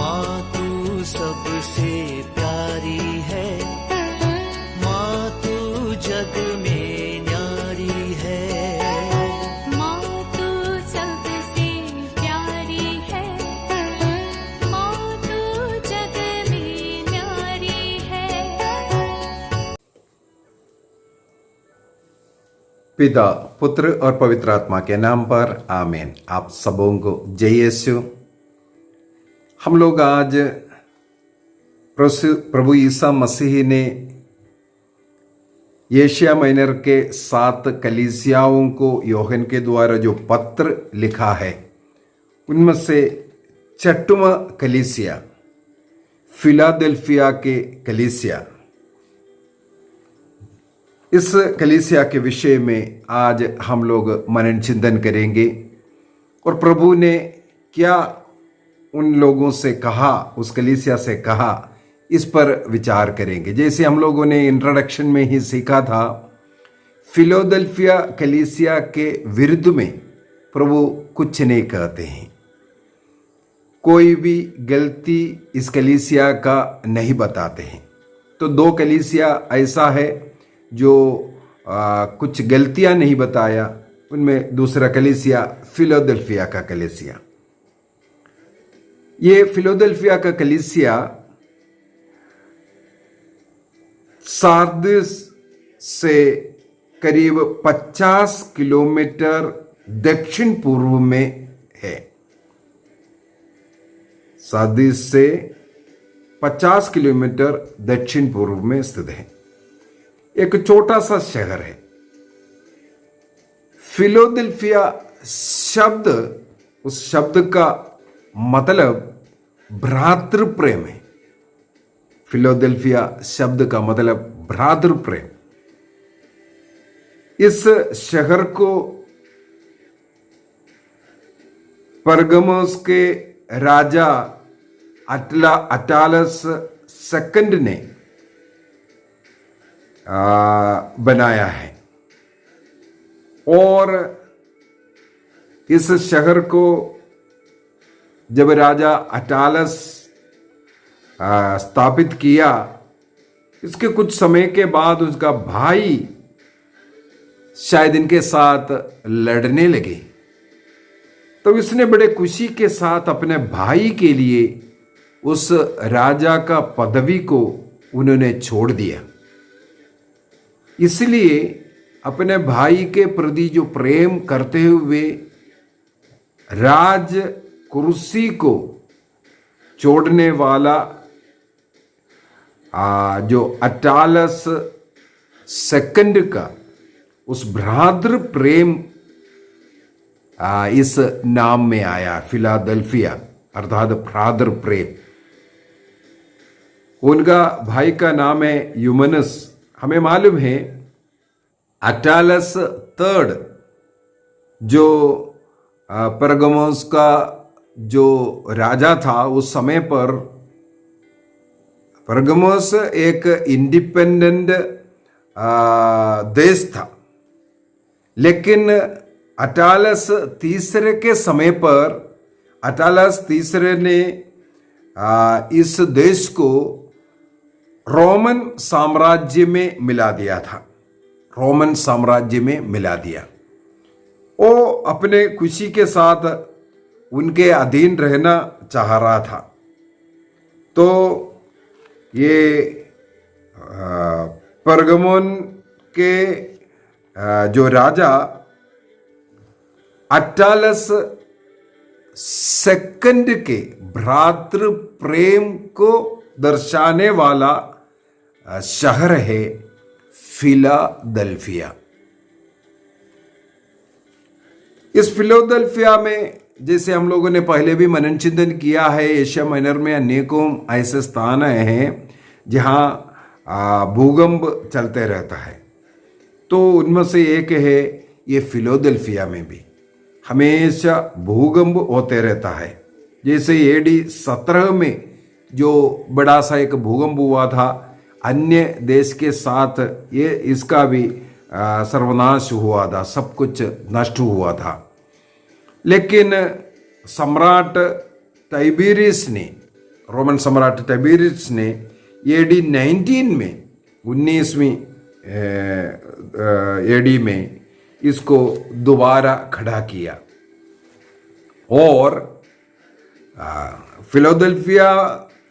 माँ तू सबसे प्यारी है, माँ तू जग में न्यारी है। माँ तू सबसे प्यारी है, माँ तू जग में न्यारी है। पिता, पुत्र और पवित्र आत्मा के नाम पर आमीन। आप सबों को जय यीशु। हम लोग आज प्रभु ईसा मसीह ने एशिया माइनर के 7 कलीसियाओं को यूहन्ना के द्वारा जो पत्र लिखा है, उनमें से 6वां कलीसिया फिलाडेल्फिया के कलीसिया, इस कलीसिया के विषय में आज हम लोग मनन चिंतन करेंगे और प्रभु ने क्या उन लोगों से कहा, उस कलीसिया से कहा, इस पर विचार करेंगे। जैसे हम लोगों ने इंट्रोडक्शन में ही सीखा था, फिलाडेल्फिया कलीसिया के विरुद्ध में प्रभु कुछ नहीं कहते हैं, कोई भी गलती इस कलीसिया का नहीं बताते हैं। तो 2 कलीसिया ऐसा है जो कुछ गलतियां नहीं बताया, उनमें दूसरा कलीसिया फिलाडेल्फिया का कलीसिया। ये फिलाडेल्फिया का कलीसिया सार्दिस से करीब 50 किलोमीटर दक्षिण पूर्व में है। सार्दिस से 50 किलोमीटर दक्षिण पूर्व में स्थित है। एक छोटा सा शहर है। फिलाडेल्फिया शब्द, उस शब्द का मतलब भ्रातृ प्रेम है। फिलाडेल्फिया शब्द का मतलब भ्रातृ प्रेम। इस शहर को परगमोस के राजा अटालस सेकंड ने बनाया है और इस शहर को जब राजा अटालस स्थापित किया, इसके कुछ समय के बाद उसका भाई शायद इनके साथ लड़ने लगे, तो इसने बड़े खुशी के साथ अपने भाई के लिए उस राजा का पदवी को उन्होंने छोड़ दिया। इसलिए अपने भाई के प्रति जो प्रेम करते हुए राज कुर्सी को छोड़ने वाला जो अटालस सेकंड का उस भ्रातृ प्रेम इस नाम में आया, फिलाडेल्फिया अर्थात भ्रातृ प्रेम। उनका भाई का नाम है यूमनस। हमें मालूम है अटालस थर्ड जो परगमोस का जो राजा था, उस समय पर परगमोस एक इंडिपेंडेंट देश था, लेकिन अटालस तीसरे के समय पर अटालस तीसरे ने इस देश को रोमन साम्राज्य में मिला दिया था। रोमन साम्राज्य में मिला दिया। वो अपने खुशी के साथ उनके अधीन रहना चाह रहा था। तो ये परगमोन के जो राजा अटालस सेकंड के भ्रातृ प्रेम को दर्शाने वाला शहर है फिलाडेल्फिया। इस फिलाडेल्फिया में जैसे हम लोगों ने पहले भी मनन चिंतन किया है, एशिया माइनर में अनेकों ऐसे स्थान हैं जहां भूकंप चलते रहता है। तो उनमें से एक है ये फिलाडेल्फिया में भी हमेशा भूकंप होते रहता है। जैसे एडी 17 में जो बड़ा सा एक भूकंप हुआ था, अन्य देश के साथ ये इसका भी सर्वनाश हुआ था, सब कुछ नष्ट हुआ था। लेकिन सम्राट टाइबेरियस ने रोमन सम्राट टाइबेरियस ने एडी 19 में 19वीं एडी में इसको दोबारा खड़ा किया और फिलाडेल्फिया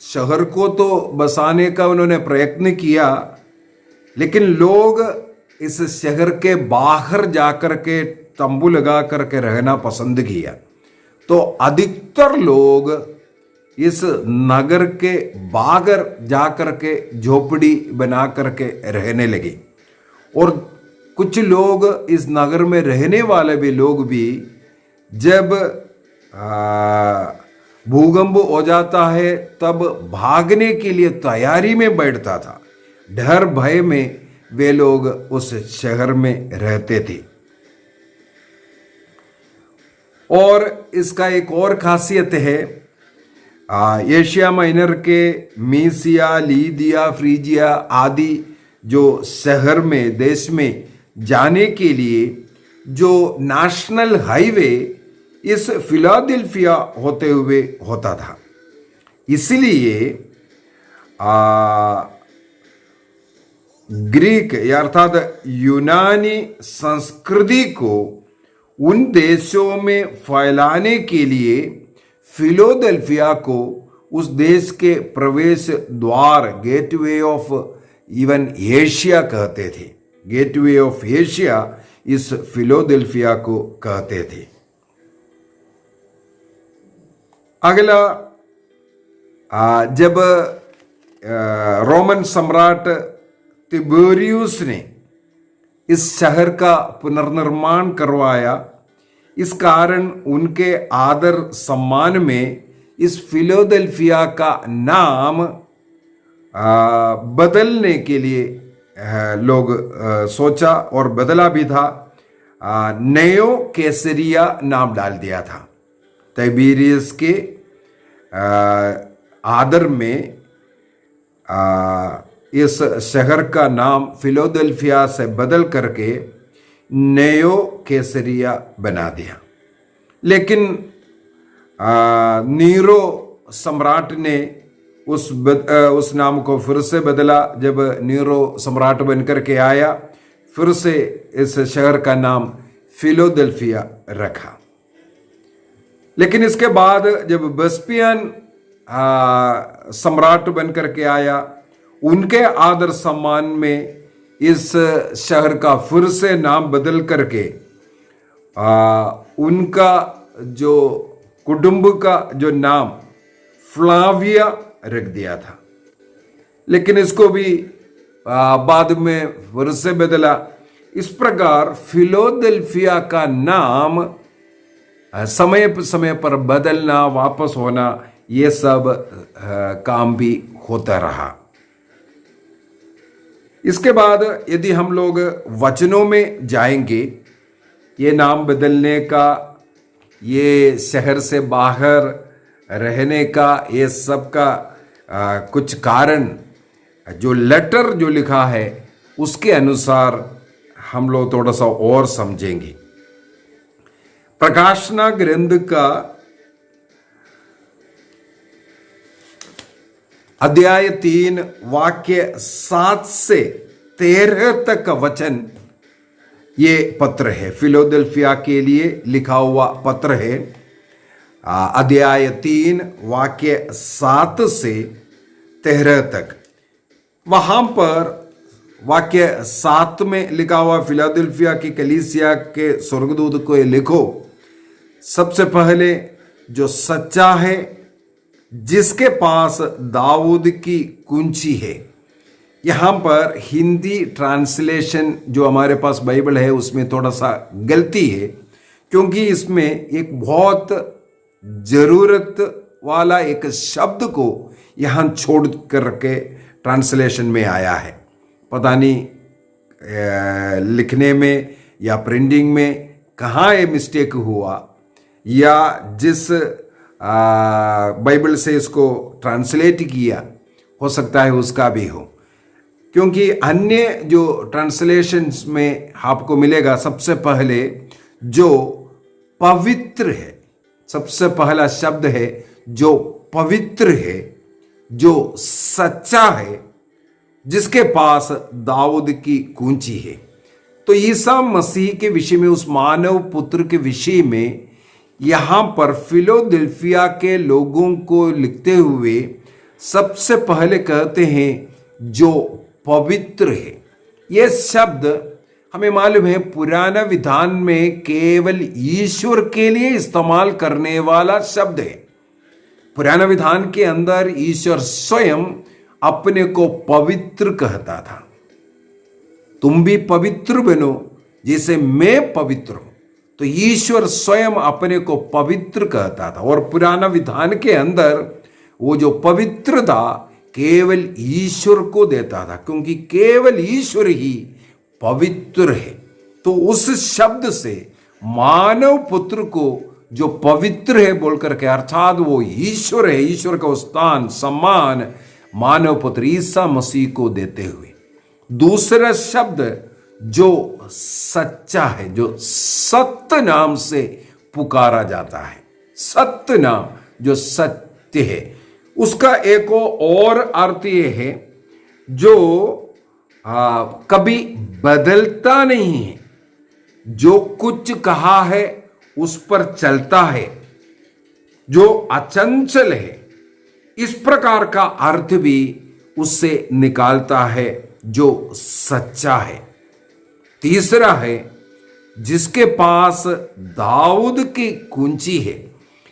शहर को तो बसाने का उन्होंने प्रयत्न किया, लेकिन लोग इस शहर के बाहर जाकर के तंबू लगा करके रहना पसंद किया। तो अधिकतर लोग इस नगर के बाहर जाकर के झोपड़ी बना करके रहने लगे और कुछ लोग इस नगर में रहने वाले भी लोग भी जब भूकंप हो जाता है तब भागने के लिए तैयारी में बैठता था। डर भय में वे लोग उस शहर में रहते थे। और इसका एक और खासियत है, एशिया माइनर के मीसिया, लीदिया, फ्रीजिया आदि जो शहर में देश में जाने के लिए जो नेशनल हाईवे इस फिलाडेल्फिया होते हुए होता था। इसलिए ग्रीक अर्थात यूनानी संस्कृति को उन देशों में फैलाने के लिए फिलाडेल्फिया को उस देश के प्रवेश द्वार, गेटवे ऑफ इवन एशिया कहते थे। गेटवे ऑफ एशिया इस फिलाडेल्फिया को कहते थे। अगला, जब रोमन सम्राट तिबेरियस ने इस शहर का पुनर्निर्माण करवाया, इस कारण उनके आदर सम्मान में इस फिलाडेल्फिया का नाम बदलने के लिए लोग सोचा और बदला भी था। नयो कैसरिया नाम डाल दिया था। तिबेरियस के आदर में इस शहर का नाम फिलाडेल्फिया से बदल करके नयो कैसरिया बना दिया। लेकिन नीरो सम्राट ने उस नाम को फिर से बदला। जब नीरो सम्राट बनकर के आया, फिर से इस शहर का नाम फिलाडेल्फिया रखा। लेकिन इसके बाद जब वेस्पियन सम्राट बनकर के आया, उनके आदर सम्मान में इस शहर का फिर से नाम बदल करके उनका जो कुटुंब का जो नाम फ्लाविया रख दिया था। लेकिन इसको भी बाद में फिर से बदला। इस प्रकार फिलाडेल्फिया का नाम समय समय पर बदलना, वापस होना, ये सब काम भी होता रहा। इसके बाद यदि हम लोग वचनों में जाएंगे, ये नाम बदलने का, ये शहर से बाहर रहने का, ये सब का कुछ कारण जो लेटर जो लिखा है उसके अनुसार हम लोग थोड़ा सा और समझेंगे। प्रकाशना ग्रंथ का अध्याय 3 वाक्य 7 से 13 तक का वचन ये पत्र है, फिलाडेल्फिया के लिए लिखा हुआ पत्र है। अध्याय 3 वाक्य 7 से 13 तक। वहां पर वाक्य 7 में लिखा हुआ, फिलाडेल्फिया की कलीसिया के स्वर्गदूत को लिखो, सबसे पहले जो सच्चा है, जिसके पास दाऊद की कुंजी है। यहां पर हिंदी ट्रांसलेशन जो हमारे पास बाइबल है उसमें थोड़ा सा गलती है, क्योंकि इसमें एक बहुत जरूरत वाला एक शब्द को यहां छोड़ करके ट्रांसलेशन में आया है। पता नहीं लिखने में या प्रिंटिंग में कहाँ ये मिस्टेक हुआ, या जिस बाइबल से इसको ट्रांसलेट किया हो सकता है उसका भी हो, क्योंकि अन्य जो ट्रांसलेशंस में आपको मिलेगा सबसे पहले जो पवित्र है, सबसे पहला शब्द है जो पवित्र है, जो सच्चा है, जिसके पास दाऊद की कुंजी है। तो ईसा मसीह के विषय में, उस मानव पुत्र के विषय में यहां पर फिलोडेल्फिया के लोगों को लिखते हुए सबसे पहले कहते हैं जो पवित्र है। यह शब्द हमें मालूम है पुराना विधान में केवल ईश्वर के लिए इस्तेमाल करने वाला शब्द है। पुराना विधान के अंदर ईश्वर स्वयं अपने को पवित्र कहता था। तुम भी पवित्र बनो जैसे मैं पवित्र हूं। तो ईश्वर स्वयं अपने को पवित्र कहता था, और पुराना विधान के अंदर वो जो पवित्रता केवल ईश्वर को देता था, क्योंकि केवल ईश्वर ही पवित्र है। तो उस शब्द से मानव पुत्र को जो पवित्र है बोलकर के, अर्थात वो ईश्वर है, ईश्वर का स्थान सम्मान मानव पुत्र ईसा मसीह को देते हुए। दूसरा शब्द जो सच्चा है, जो सत्य नाम से पुकारा जाता है, सत्य नाम जो सत्य है, उसका एक और अर्थ यह है जो कभी बदलता नहीं है, जो कुछ कहा है उस पर चलता है, जो अचंचल है। इस प्रकार का अर्थ भी उससे निकालता है जो सच्चा है। तीसरा है जिसके पास दाऊद की कुंजी है।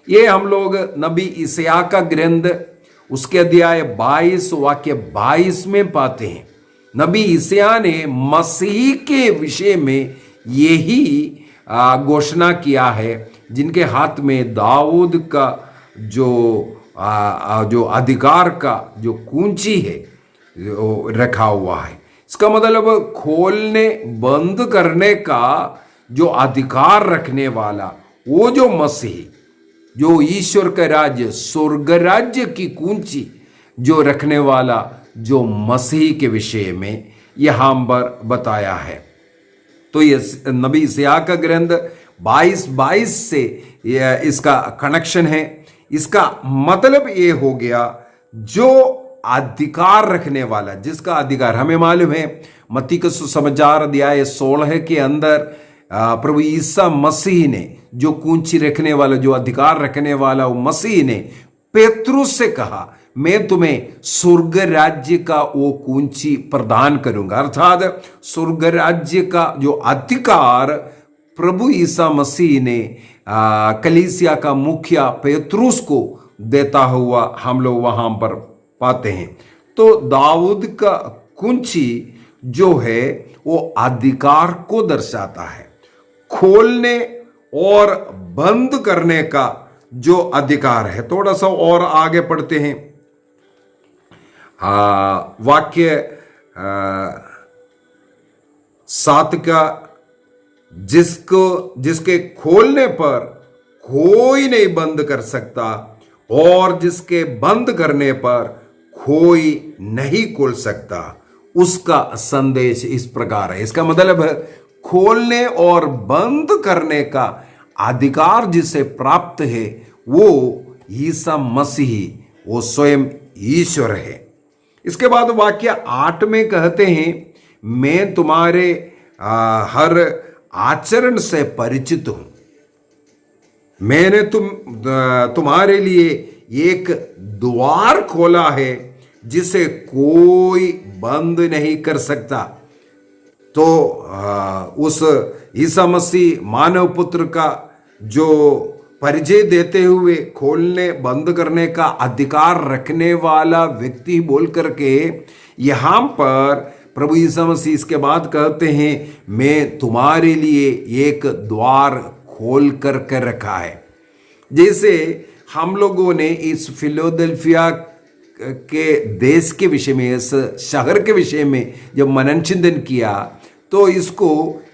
ये हम लोग नबी यशायाह का ग्रंथ उसके अध्याय 22 वाक्य 22 में पाते हैं। नबी यशायाह ने मसीह के विषय में यही घोषणा किया है, जिनके हाथ में दाऊद का जो अधिकार का जो कुंजी है रखा हुआ है। इसका मतलब खोलने बंद करने का जो अधिकार रखने वाला वो जो मसीह, जो ईश्वर का राज्य स्वर्ग राज्य की कुंजी जो रखने वाला जो मसीह के विषय में यहां पर बताया है। तो ये नबी यशायाह का ग्रंथ 22 से इसका कनेक्शन है। इसका मतलब ये हो गया जो अधिकार रखने वाला, जिसका अधिकार हमें मालूम है मत्ती का सुसमाचार अध्याय 16 के अंदर प्रभु ईसा मसीह ने जो कुंजी रखने वाला, जो अधिकार रखने वाला वो मसीह ने पेतरुस से कहा, मैं तुम्हें स्वर्ग राज्य का वो कुंजी प्रदान करूंगा। अर्थात स्वर्ग राज्य का जो अधिकार प्रभु ईसा मसीह ने कलीसिया का मुखिया पेतरुस को देता हुआ हम लोग वहां पर पाते हैं। तो दाऊद का कुंजी जो है वो अधिकार को दर्शाता है, खोलने और बंद करने का जो अधिकार है। थोड़ा सा और आगे पढ़ते हैं वाक्य 7 का, जिसके खोलने पर कोई नहीं बंद कर सकता और जिसके बंद करने पर कोई नहीं खोल सकता, उसका संदेश इस प्रकार है। इसका मतलब है खोलने और बंद करने का अधिकार जिसे प्राप्त है वो ईसा मसीह, वो स्वयं ईश्वर है। इसके बाद वाक्य 8 में कहते हैं, मैं तुम्हारे हर आचरण से परिचित हूं, मैंने तुम्हारे लिए एक द्वार खोला है जिसे कोई बंद नहीं कर सकता। तो उस ईसा मसीह मानव पुत्र का जो परिचय देते हुए खोलने बंद करने का अधिकार रखने वाला व्यक्ति बोल करके यहां पर प्रभु ईसा मसीह इसके बाद कहते हैं, मैं तुम्हारे लिए एक द्वार खोल करके रखा है। जैसे हम लोगों ने इस फिलोडेल्फिया के देश के विषय में, इस शहर के विषय में जब मनन चिंतन किया तो इसको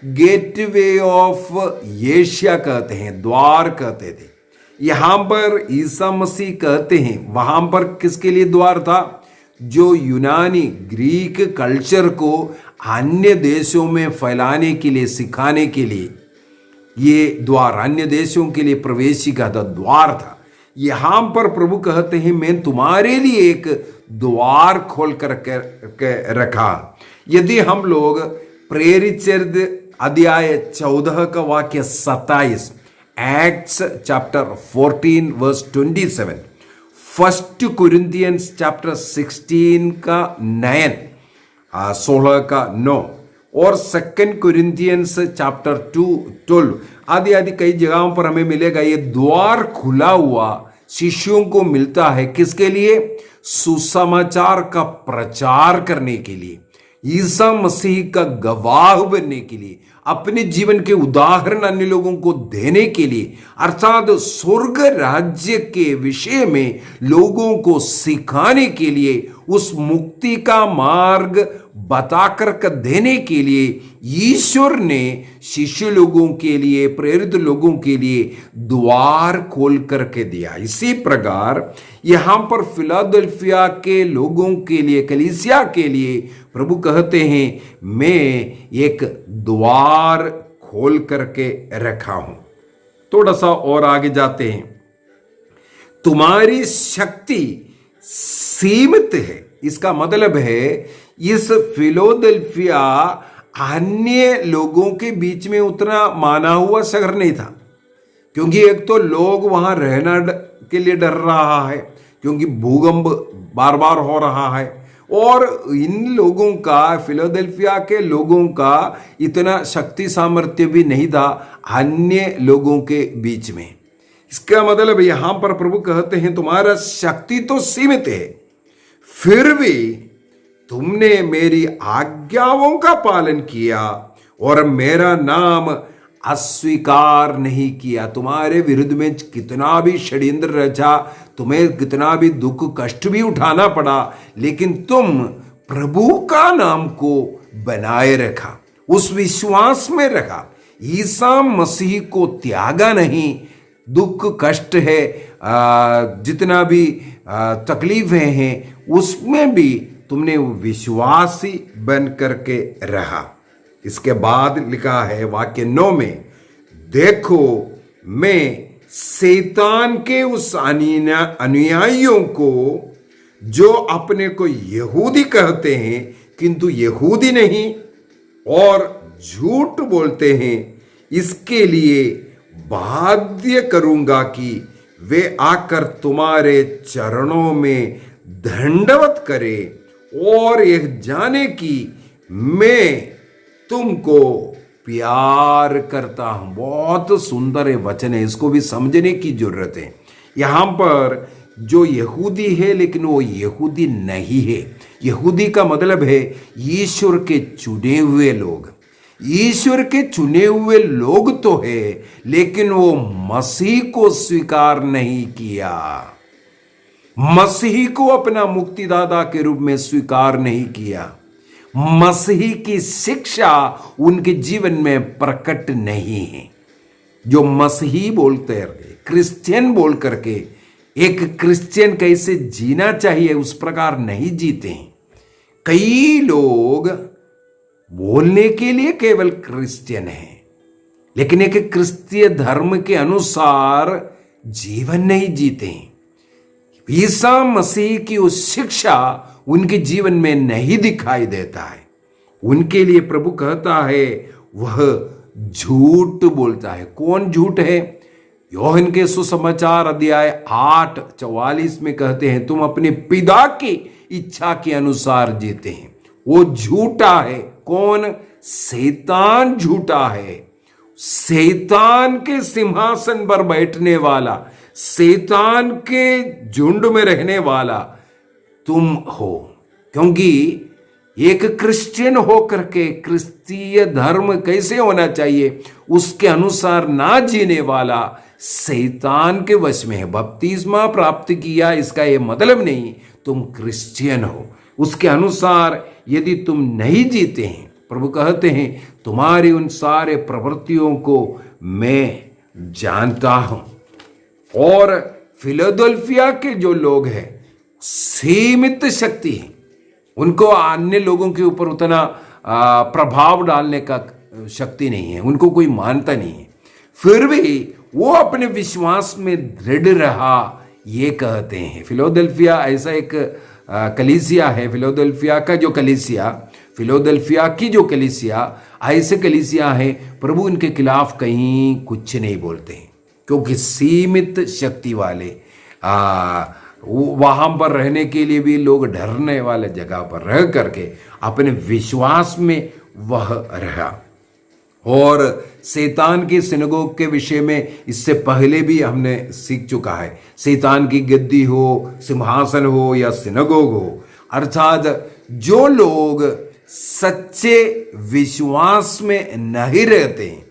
गेटवे ऑफ एशिया कहते हैं, द्वार कहते थे। यहां पर ईसा मसीह कहते हैं, वहां पर किसके लिए द्वार था? जो यूनानी ग्रीक कल्चर को अन्य देशों में फैलाने के लिए, सिखाने के लिए ये द्वार, अन्य देशों के लिए प्रवेशिका था, द्वार था। यहां पर प्रभु कहते हैं मैं तुम्हारे लिए एक द्वार खोल कर के रखा। यदि हम लोग प्रेरित चरित्र अध्याय 14 का वाक्य 27, acts chapter 14 verse 27, first Corinthians chapter 16 का 9, 16 का 9, और सेकंड कुरिन्थियंस चैप्टर 2 12 आदि आदि कई जगहों पर हमें मिलेगा। ये द्वार खुला हुआ शिष्यों को मिलता है, किसके लिए? सुसमाचार का प्रचार करने के लिए, ईसा मसीह का गवाह बनने के लिए, अपने जीवन के उदाहरण अन्य लोगों को देने के लिए, अर्थात स्वर्ग राज्य के विषय में लोगों को सिखाने के लिए, उस मुक्ति का मार्ग बताकर कर देने के लिए ईश्वर ने शिष्य लोगों के लिए, प्रेरित लोगों के लिए द्वार खोल करके दिया। इसी प्रकार यहां पर फिलाडेल्फिया के लोगों के लिए, कलीसिया के लिए प्रभु कहते हैं मैं एक द्वार खोल करके रखा हूं। थोड़ा सा और आगे जाते हैं। तुम्हारी शक्ति सीमित है। इसका मतलब है इस फिलाडेल्फिया अन्य लोगों के बीच में उतना माना हुआ शहर नहीं था, क्योंकि एक तो लोग वहां रहना के लिए डर रहा है, क्योंकि भूकंप बार बार हो रहा है, और इन लोगों का, फिलाडेल्फिया के लोगों का इतना शक्ति सामर्थ्य भी नहीं था अन्य लोगों के बीच में। इसका मतलब यहां पर प्रभु कहते हैं तुम्हारा शक्ति तो सीमित है, फिर भी तुमने मेरी आज्ञाओं का पालन किया और मेरा नाम अस्वीकार नहीं किया। तुम्हारे विरुद्ध में कितना भी षड्यंत्र रचा, तुम्हें कितना भी दुख कष्ट भी उठाना पड़ा, लेकिन तुम प्रभु का नाम को बनाए रखा, उस विश्वास में रखा, ईसा मसीह को त्यागा नहीं। दुख कष्ट है, जितना भी तकलीफें हैं, उसमें भी तुमने विश्वासी बन करके रहा। इसके बाद लिखा है वाक्य 9 में, देखो मैं शैतान के उस अनुयायियों को जो अपने को यहूदी कहते हैं किंतु यहूदी नहीं और झूठ बोलते हैं, इसके लिए बाध्य करूंगा कि वे आकर तुम्हारे चरणों में दंडवत करे और यह जाने कि मैं तुमको प्यार करता हूं। बहुत सुंदर वचन है, इसको भी समझने की जरूरत है। यहां पर जो यहूदी है लेकिन वो यहूदी नहीं है। यहूदी का मतलब है ईश्वर के चुने हुए लोग। ईश्वर के चुने हुए लोग तो है, लेकिन वो मसीह को स्वीकार नहीं किया, मसीह को अपना मुक्तिदाता के रूप में स्वीकार नहीं किया, मसीह की शिक्षा उनके जीवन में प्रकट नहीं है। जो मसीही बोलते हैं, क्रिश्चियन बोल करके, एक क्रिश्चियन कैसे जीना चाहिए उस प्रकार नहीं जीते हैं। कई लोग बोलने के लिए केवल क्रिश्चियन है, लेकिन एक क्रिस्तीय धर्म के अनुसार जीवन नहीं जीते हैं। ईसा मसीह की उस शिक्षा उनके जीवन में नहीं दिखाई देता है। उनके लिए प्रभु कहता है वह झूठ बोलता है। कौन झूठ है? योहन के सुसमाचार अध्याय 8:44 में कहते हैं तुम अपने पिता की इच्छा के अनुसार जीते हैं। वो झूठा है। कौन? शैतान झूठा है। शैतान के सिंहासन पर बैठने वाला, शैतान के झुंड में रहने वाला तुम हो। क्योंकि एक क्रिश्चियन होकर के क्रिस्तीय धर्म कैसे होना चाहिए उसके अनुसार ना जीने वाला शैतान के वश में है। बपतिस्मा प्राप्त किया इसका यह मतलब नहीं तुम क्रिश्चियन हो। उसके अनुसार यदि तुम नहीं जीते हैं, प्रभु कहते हैं तुम्हारी उन सारे प्रवृत्तियों को मैं जानता हूं। और फिलाडेल्फिया के जो लोग हैं सीमित शक्ति है, उनको अन्य लोगों के ऊपर उतना प्रभाव डालने का शक्ति नहीं है, उनको कोई मानता नहीं है। फिर भी वो अपने विश्वास में दृढ़ रहा, ये कहते हैं। फिलाडेल्फिया ऐसा एक कलीसिया है, फिलाडेल्फिया का जो कलीसिया, फिलाडेल्फिया की जो कलीसिया, ऐसे कलीसिया है, प्रभु इनके खिलाफ कहीं कुछ नहीं बोलते हैं, क्योंकि सीमित शक्ति वाले वहां पर रहने के लिए भी लोग डरने वाले जगह पर रह करके अपने विश्वास में वह रहा। और शैतान की सिनगोग के विषय में इससे पहले भी हमने सीख चुका है। शैतान की गद्दी हो, सिंहासन हो या सिनगोग हो, अर्थात जो लोग सच्चे विश्वास में नहीं रहते हैं,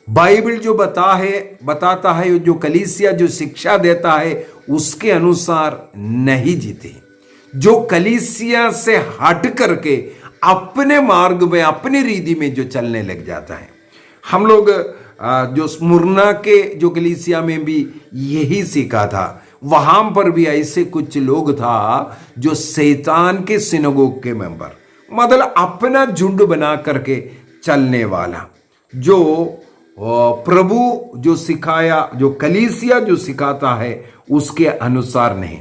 बाइबल जो बताता है, जो कलीसिया जो शिक्षा देता है उसके अनुसार नहीं जीते, जो कलीसिया से हट करके अपने मार्ग में, अपनी रीति में जो चलने लग जाता है। हम लोग जो स्मुरना के जो कलीसिया में भी यही सीखा था, वहां पर भी ऐसे कुछ लोग था जो शैतान के सिनगोग के मेंबर, मतलब अपना झुंड बना करके चलने वाला, जो प्रभु जो सिखाया, जो कलीसिया जो सिखाता है उसके अनुसार नहीं।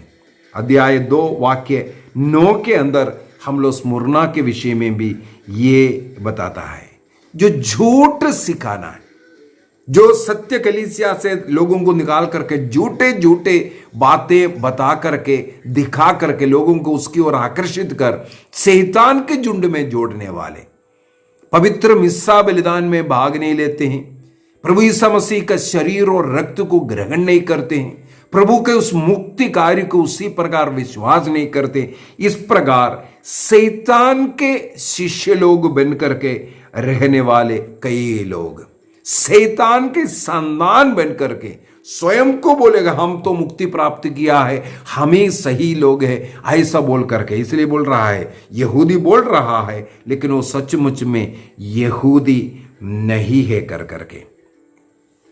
अध्याय 2 वाक्य 9 के अंदर हम लोग स्मुरना के विषय में भी ये बताता है, जो झूठ सिखाना है, जो सत्य कलीसिया से लोगों को निकाल करके झूठे बातें बता करके, दिखा करके लोगों को उसकी ओर आकर्षित कर शैतान के झुंड में जोड़ने वाले, पवित्र मिस्सा बलिदान में भाग नहीं लेते हैं, प्रभु यीशु मसीह का शरीर और रक्त को ग्रहण नहीं करते हैं, प्रभु के उस मुक्ति कार्य को उसी प्रकार विश्वास नहीं करते। इस प्रकार शैतान के शिष्य लोग बन करके रहने वाले कई लोग, शैतान के संतान बन करके स्वयं को बोलेगा हम तो मुक्ति प्राप्त किया है, हम ही सही लोग हैं, ऐसा बोल करके, इसलिए बोल रहा है यहूदी बोल रहा है, लेकिन वो सचमुच में यहूदी नहीं है कर करके,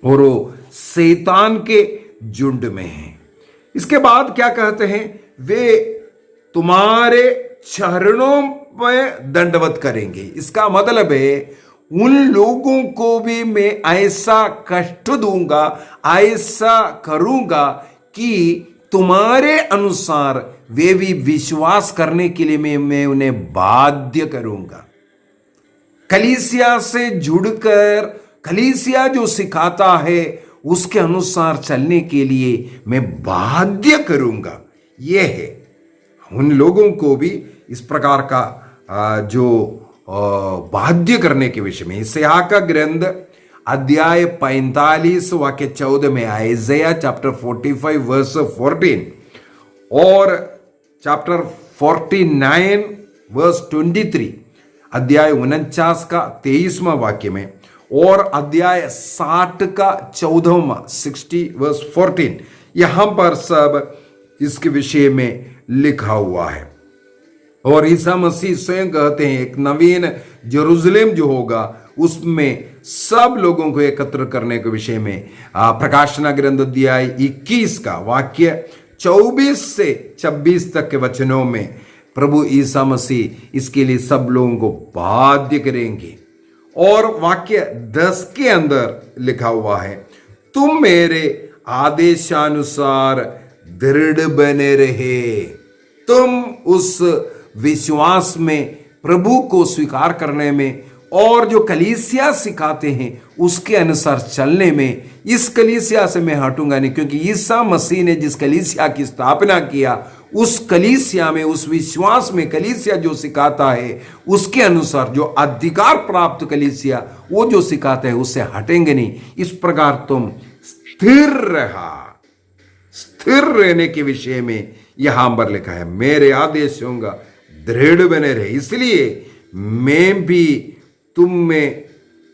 और वो शैतान के झुंड में है। इसके बाद क्या कहते हैं, वे तुम्हारे चरणों में दंडवत करेंगे। इसका मतलब है उन लोगों को भी मैं ऐसा कष्ट दूंगा, ऐसा करूंगा कि तुम्हारे अनुसार वे भी विश्वास करने के लिए मैं उन्हें बाध्य करूंगा। कलीसिया से जुड़कर, कलीसिया जो सिखाता है उसके अनुसार चलने के लिए मैं बाध्य करूंगा। यह है उन लोगों को भी इस प्रकार का जो बाध्य करने के विषय में। यशायाह का ग्रंथ अध्याय 45 वाक्य 14 में, आइज़ाया चैप्टर 45 वर्स 14 और चैप्टर 49 वर्स 23, अध्याय 49 का 23वां वाक्य में, और अध्याय 60 का 14वां 60 वर्स 14, यहां पर सब इसके विषय में लिखा हुआ है। और ईसा मसीह स्वयं कहते हैं एक नवीन जेरूशलेम जो होगा उसमें सब लोगों को एकत्र करने के विषय में प्रकाशना ग्रंथ अध्याय 21 का वाक्य 24 से 26 तक के वचनों में प्रभु ईसा मसीह इसके लिए सब लोगों को बाध्य करेंगे। और वाक्य 10 के अंदर लिखा हुआ है, तुम मेरे आदेशानुसार दृढ़ बने रहे। तुम उस विश्वास में, प्रभु को स्वीकार करने में और जो कलीसिया सिखाते हैं उसके अनुसार चलने में, इस कलीसिया से मैं हटूंगा नहीं, क्योंकि ईसा मसीह ने जिस कलीसिया की स्थापना किया उस कलीसिया में, उस विश्वास में, कलीसिया जो सिखाता है उसके अनुसार, जो अधिकार प्राप्त कलीसिया वो जो सिखाता है उससे हटेंगे नहीं। इस प्रकार तुम स्थिर रहा। स्थिर रहने के विषय में यहां पर लिखा है, मेरे आदेशों का दृढ़ बने रहे, इसलिए मैं भी तुम में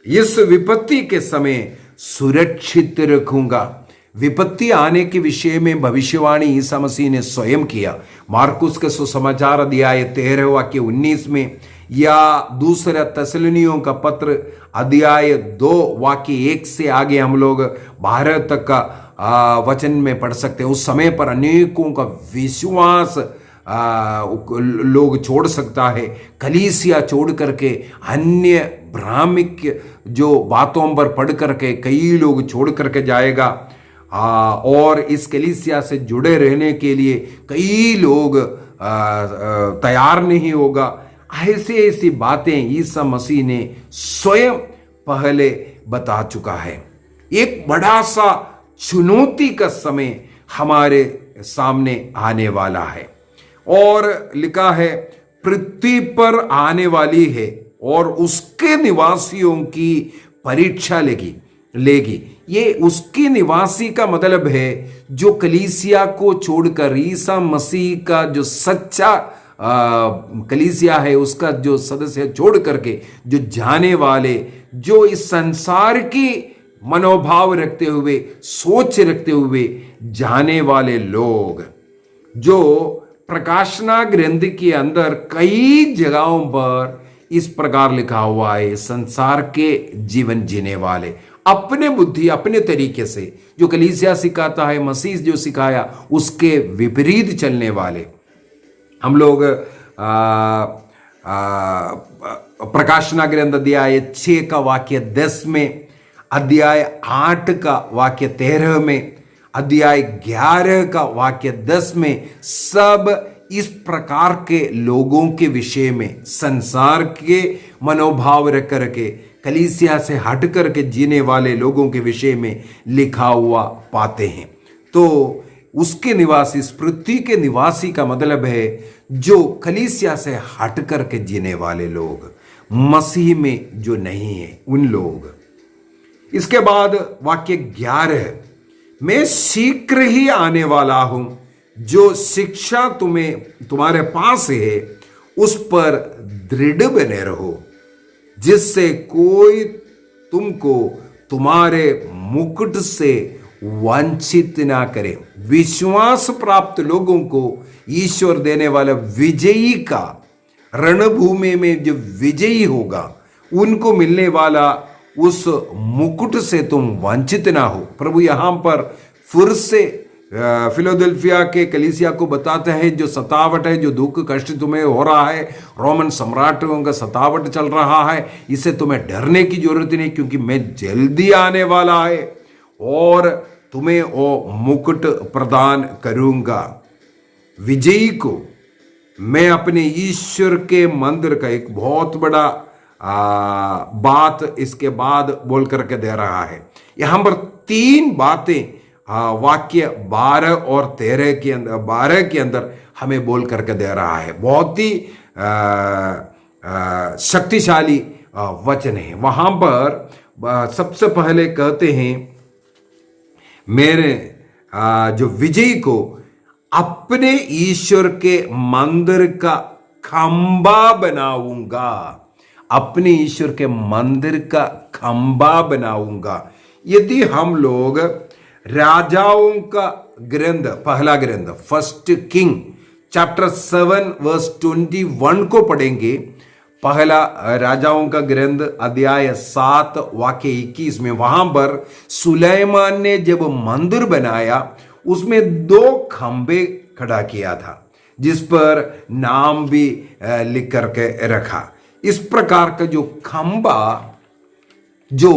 इस विपत्ति के समय सुरक्षित रखूंगा। विपत्ति आने के विषय में भविष्यवाणी ईसा मसीह ने स्वयं किया। मार्कुस के सुसमाचार अध्याय 13 वाक्य 19 में, या दूसरा तसलनियों का पत्र अध्याय 2 वाक्य 1 से आगे हम लोग 12 तक का वचन में पढ़ सकते हैं। उस समय पर अनेकों का विश्वास लोग छोड़ सकता है, कलीसिया छोड़ करके अन्य भ्रामिक जो बातों पर पढ़ करके कई लोग छोड़ करके जाएगा। और इस कलीसिया से जुड़े रहने के लिए कई लोग तैयार नहीं होगा। ऐसी ऐसी बातें ईसा मसीह ने स्वयं पहले बता चुका है। एक बड़ा सा चुनौती का समय हमारे सामने आने वाला है और लिखा है पृथ्वी पर आने वाली है और उसके निवासियों की परीक्षा लेगी। ये उसके निवासी का मतलब है जो कलीसिया को छोड़कर ईसा मसीह का जो सच्चा कलीसिया है उसका जो सदस्य छोड़ करके जो जाने वाले, जो इस संसार की मनोभाव रखते हुए, सोच रखते हुए जाने वाले लोग, जो प्रकाशना ग्रंथ के अंदर कई जगहों पर इस प्रकार लिखा हुआ है, संसार के जीवन जीने वाले, अपने बुद्धि अपने तरीके से जो कलीसिया सिखाता है, मसीह जो सिखाया उसके विपरीत चलने वाले। हम लोग प्रकाशना ग्रंथ अध्याय 6 का वाक्य 10 में, अध्याय 8 का वाक्य 13 में, अध्याय 11 का वाक्य 10 में सब इस प्रकार के लोगों के विषय में, संसार के मनोभाव रख करके कलीसिया से हट करके जीने वाले लोगों के विषय में लिखा हुआ पाते हैं। तो उसके निवासी, इस पृथ्वी के निवासी का मतलब है जो कलीसिया से हट करके जीने वाले लोग, मसीह में जो नहीं है उन लोग। इसके बाद वाक्य 11, मैं शीघ्र ही आने वाला हूं, जो शिक्षा तुम्हारे पास है उस पर दृढ़ बने रहो, जिससे कोई तुमको तुम्हारे मुकुट से वंचित ना करे। विश्वास प्राप्त लोगों को ईश्वर देने वाला विजयी का, रणभूमि में जो विजयी होगा उनको मिलने वाला उस मुकुट से तुम वंचित ना हो। प्रभु यहां पर फिर से फिलाडेल्फिया के कलीसिया को बताते हैं जो सतावट है, जो दुख कष्ट तुम्हें हो रहा है, रोमन सम्राटों का सतावट चल रहा है, इसे तुम्हें डरने की जरूरत नहीं, क्योंकि मैं जल्दी आने वाला है और तुम्हें वो मुकुट प्रदान करूंगा। विजयी को मैं अपने ईश्वर के मंदिर का एक बहुत बड़ा बात इसके बाद बोल करके दे रहा है। यहां पर 3 बातें वाक्य 12 और 13 के अंदर, 12 के अंदर हमें बोल करके दे रहा है। बहुत ही शक्तिशाली वचन है। वहां पर सबसे पहले कहते हैं मेरे जो विजयी को अपने ईश्वर के मंदिर का खंबा बनाऊंगा, अपने ईश्वर के मंदिर का खंबा बनाऊंगा। यदि हम लोग राजाओं का ग्रंथ, पहला ग्रंथ, फर्स्ट किंग चैप्टर 7 वर्स 21 को पढ़ेंगे, पहला राजाओं का ग्रंथ अध्याय 7 वाक्य 21 में, वहां पर सुलेमान ने जब मंदिर बनाया उसमें 2 खंबे खड़ा किया था, जिस पर नाम भी लिख करके रखा। इस प्रकार का जो खंबा, जो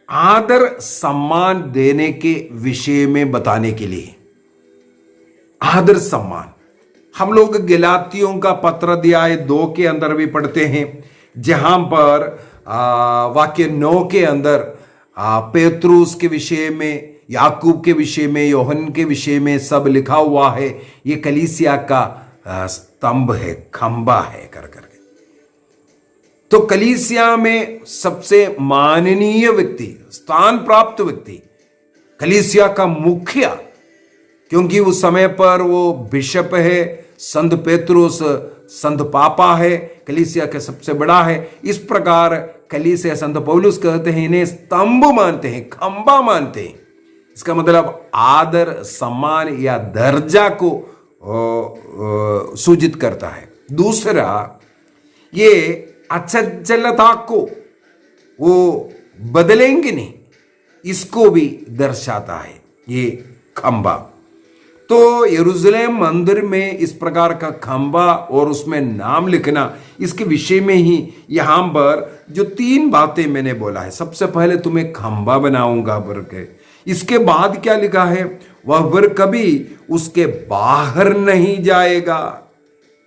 आदर सम्मान देने के विषय में बताने के लिए, आदर सम्मान हम लोग गलातियों का पत्र अध्याय 2 के अंदर भी पढ़ते हैं, जहां पर वाक्य 9 के अंदर पेत्रुस के विषय में, याकूब के विषय में, योहन के विषय में सब लिखा हुआ है। ये कलीसिया का स्तंभ है, खंबा है कर करके। तो कलीसिया में सबसे माननीय व्यक्ति, स्थान प्राप्त व्यक्ति, कलीसिया का मुखिया, क्योंकि उस समय पर वो बिशप है, संत पेत्रुस संत पापा है, कलीसिया के सबसे बड़ा है। इस प्रकार कलीसिया, संत पौलुस कहते हैं इन्हें स्तंभ मानते हैं, खंबा मानते हैं। इसका मतलब आदर सम्मान या दर्जा को सूचित करता है। दूसरा, ये अचंचलता को वो बदलेंगे नहीं, इसको भी दर्शाता है ये खंबा। तो यरूशलेम मंदिर में इस प्रकार का खंबा और उसमें नाम लिखना, इसके विषय में ही यहां पर जो 3 बातें मैंने बोला है। सबसे पहले तुम्हें खंबा बनाऊंगा बोल के, इसके बाद क्या लिखा है, वह फिर कभी उसके बाहर नहीं जाएगा।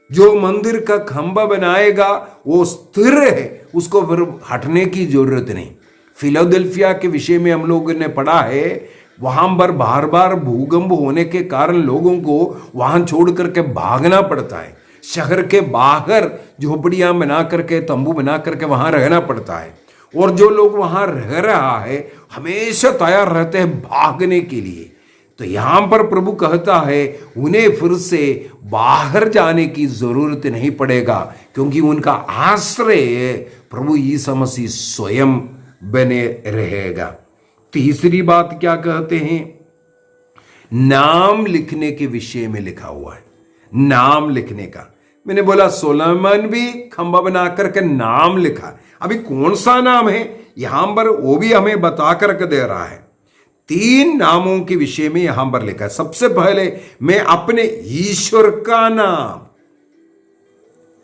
जो मंदिर का खंभा बनाएगा वो स्थिर है, उसको फिर हटने की जरूरत नहीं। फिलाडेल्फिया के विषय में हम लोगों ने पढ़ा है, वहां पर बार बार भूकंप होने के कारण लोगों को वहां छोड़ करके भागना पड़ता है। शहर के बाहर झोपड़ियां बना करके, तंबू बना करके वहां रहना पड़ता है। और जो लोग वहां रह रहा है हमेशा तैयार रहते हैं भागने के लिए। तो यहां पर प्रभु कहता है उन्हें फिर से बाहर जाने की जरूरत नहीं पड़ेगा, क्योंकि उनका आश्रय प्रभु यीशु मसीह स्वयं बने रहेगा। तीसरी बात क्या कहते हैं, नाम लिखने के विषय में लिखा हुआ है। नाम लिखने का मैंने बोला सोलोमन भी खंबा बना करके नाम लिखा। अभी कौन सा नाम है यहां पर वो भी हमें बता करके दे रहा है। 3 नामों के विषय में यहां पर लिखा है। सबसे पहले मैं अपने ईश्वर का नाम,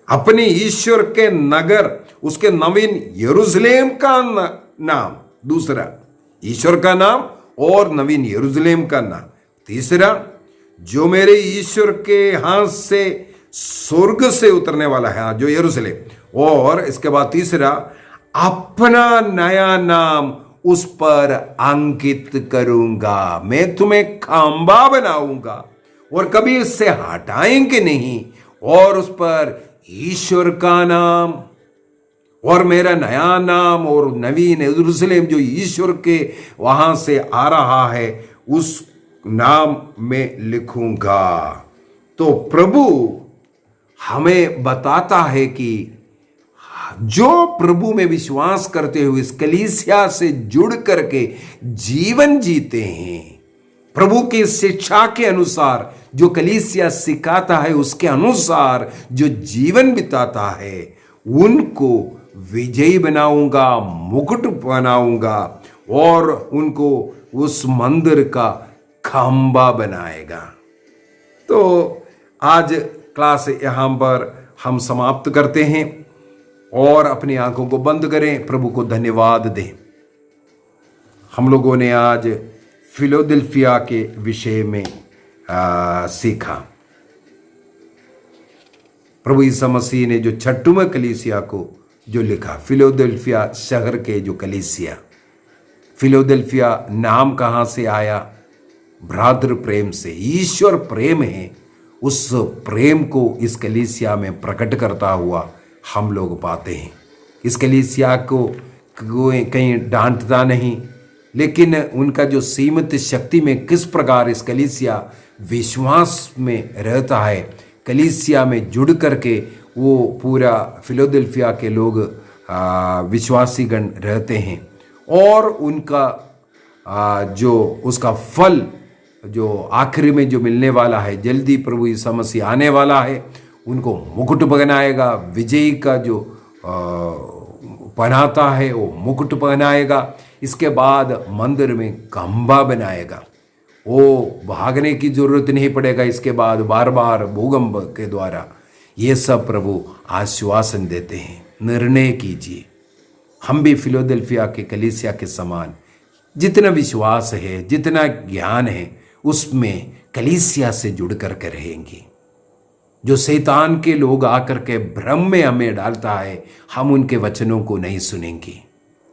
अपने ईश्वर के नगर, उसके नवीन यरूशलेम का नाम। दूसरा ईश्वर का नाम और नवीन यरूशलेम का नाम। तीसरा जो मेरे ईश्वर के हाथ से स्वर्ग से उतरने वाला है, जो यरूशलेम। और इसके बाद तीसरा अपना नया नाम उस पर अंकित करूंगा। मैं तुम्हें खंबा बनाऊंगा और कभी इससे हटाएंगे नहीं, और उस पर ईश्वर का नाम और मेरा नया नाम और नवीन यरूशलेम जो ईश्वर के वहां से आ रहा है उस नाम में लिखूंगा। तो प्रभु हमें बताता है कि जो प्रभु में विश्वास करते हुए इस कलीसिया से जुड़ करके जीवन जीते हैं, प्रभु की शिक्षा के अनुसार जो कलीसिया सिखाता है उसके अनुसार जो जीवन बिताता है, उनको विजयी बनाऊंगा, मुकुट बनाऊंगा और उनको उस मंदिर का खंबा बनाएगा। तो आज क्लास यहां पर हम समाप्त करते हैं और अपनी आंखों को बंद करें, प्रभु को धन्यवाद दें। हम लोगों ने आज फिलाडेल्फिया के विषय में सीखा। प्रभु यीशु मसीह ने जो 6वें कलीसिया को जो लिखा, फिलाडेल्फिया शहर के जो कलीसिया, फिलाडेल्फिया नाम कहाँ से आया? भ्रातृ प्रेम से। ईश्वर प्रेम है, उस प्रेम को इस कलीसिया में प्रकट करता हुआ हम लोग पाते हैं। इस कलीसिया को कहीं डांटता नहीं, लेकिन उनका जो सीमित शक्ति में किस प्रकार इस कलीसिया विश्वास में रहता है, कलीसिया में जुड़ करके वो पूरा फिलाडेल्फिया के लोग विश्वासी गण रहते हैं, और उनका जो उसका फल जो आखिरी में जो मिलने वाला है, जल्दी प्रभु यीशु मसीह आने वाला है, उनको मुकुट पहनाएगा। विजयी का जो पहनाता है वो मुकुट पहनाएगा। इसके बाद मंदिर में खंबा बनाएगा, वो भागने की जरूरत नहीं पड़ेगा। इसके बाद बार बार भूकंप के द्वारा ये सब प्रभु आश्वासन देते हैं। निर्णय कीजिए, हम भी फिलाडेल्फिया के कलीसिया के समान जितना विश्वास है, जितना ज्ञान है, उसमें कलीसिया से जुड़ करके रहेंगे। जो शैतान के लोग आकर के भ्रम में हमें डालता है, हम उनके वचनों को नहीं सुनेंगे।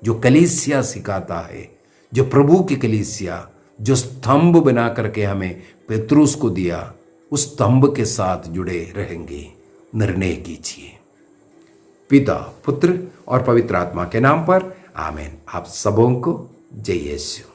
जो कलीसिया सिखाता है, जो प्रभु की कलीसिया जो स्तंभ बना करके हमें पेत्रुस को दिया, उस स्तंभ के साथ जुड़े रहेंगे। निर्णय कीजिए। पिता, पुत्र और पवित्र आत्मा के नाम पर आमीन। आप सबों को जय यीशु।